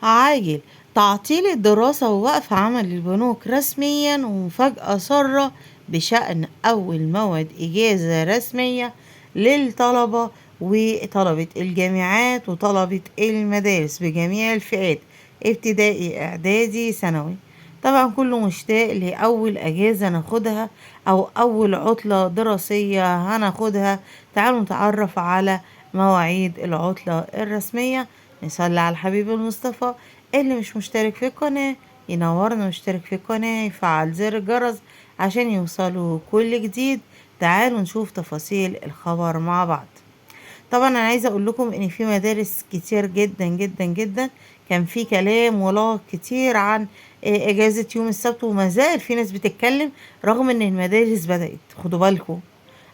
عاجل تعطيل الدراسة ووقف عمل البنوك رسميا، ومفاجأة سارة بشأن أول موعد إجازة رسمية للطلبة وطلبة الجامعات وطلبة المدارس بجميع الفئات، ابتدائي إعدادي ثانوي. طبعا كله مشتاق لأول أجازة ناخدها أو أول عطلة دراسية هناخدها. تعالوا نتعرف على مواعيد العطلة الرسمية. نصلي على الحبيب المصطفى. اللي مش مشترك في القناة ينورنا ويشترك في القناة، يفعل زر الجرس عشان يوصلوا كل جديد. تعالوا نشوف تفاصيل الخبر مع بعض. طبعا انا عايزه اقول لكم ان في مدارس كتير جدا جدا جدا كان في كلام ولا كتير عن اجازه يوم السبت، وما زال في ناس بتتكلم رغم ان المدارس بدات. خدوا بالكم،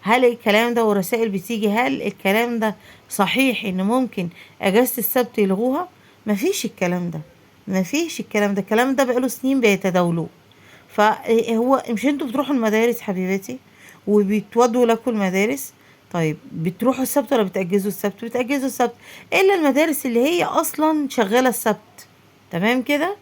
هل الكلام ده ورسائل بتيجي، هل الكلام ده صحيح ان ممكن اجازه السبت يلغوها؟ مفيش الكلام ده، مفيش الكلام ده. الكلام ده بقاله سنين بيتداولوه. فهو مش انتوا بتروحوا المدارس حبيباتي وبيتودوا لكم المدارس؟ طيب بتروحوا السبت ولا بتأجزوا السبت؟ بتأجزوا السبت، الا المدارس اللي هي اصلا شغالة السبت. تمام كده.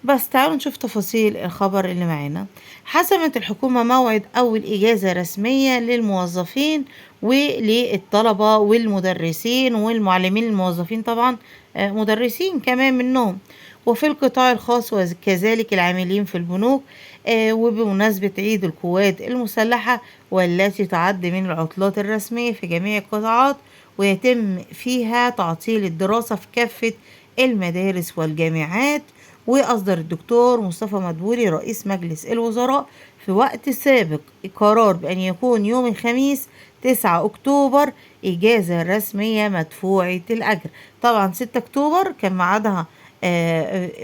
بس تعالوا نشوف تفاصيل الخبر اللي معانا. حسمت الحكومة موعد أول إجازة رسمية للموظفين وللطلبة والمدرسين والمعلمين. الموظفين طبعا مدرسين كمان منهم، وفي القطاع الخاص وكذلك العاملين في البنوك. وبمناسبة عيد القوات المسلحة والتي تعد من العطلات الرسمية في جميع القطاعات، ويتم فيها تعطيل الدراسة في كافة المدارس والجامعات. وأصدر الدكتور مصطفى مدبولي رئيس مجلس الوزراء في وقت سابق قرار بأن يكون يوم الخميس 9 أكتوبر إجازة رسمية مدفوعة الأجر. طبعا 6 أكتوبر كان ميعادها،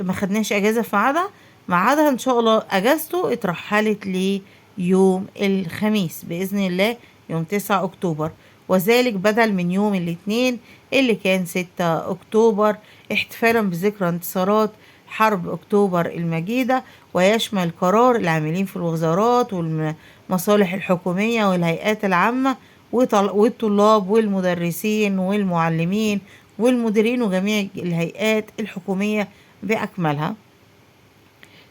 ما خدناش أجازة في ميعادها إن شاء الله أجازته اترحلت ليوم الخميس بإذن الله يوم 9 أكتوبر، وذلك بدل من يوم الاثنين اللي كان 6 أكتوبر، احتفالا بذكرى انتصارات حرب أكتوبر المجيدة. ويشمل قرار العاملين في الوزارات والمصالح الحكومية والهيئات العامة والطلاب والمدرسين والمعلمين والمديرين وجميع الهيئات الحكومية بأكملها.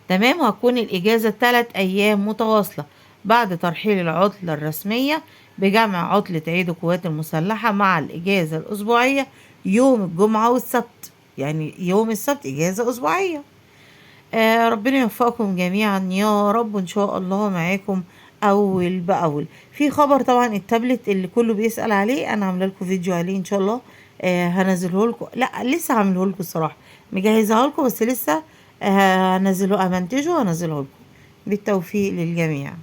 تمام. وهتكون الإجازة 3 أيام متواصلة بعد ترحيل العطلة الرسمية، بجمع عطلة عيد القوات المسلحة مع الإجازة الأسبوعية يوم الجمعة والسبت. يعني يوم السبت إجازة أسبوعية. ربنا يوفقكم جميعا يا رب، وإن شاء الله معاكم أول بأول. في خبر طبعا التابلت اللي كله بيسأل عليه، أنا عاملة لكم فيديو عليه إن شاء الله. هنزله لكم، لا لسه هعمله لكم الصراحة، مجهزها لكم بس لسه هنزله، أمنتجه وهنزله لكم. بالتوفيق للجميع.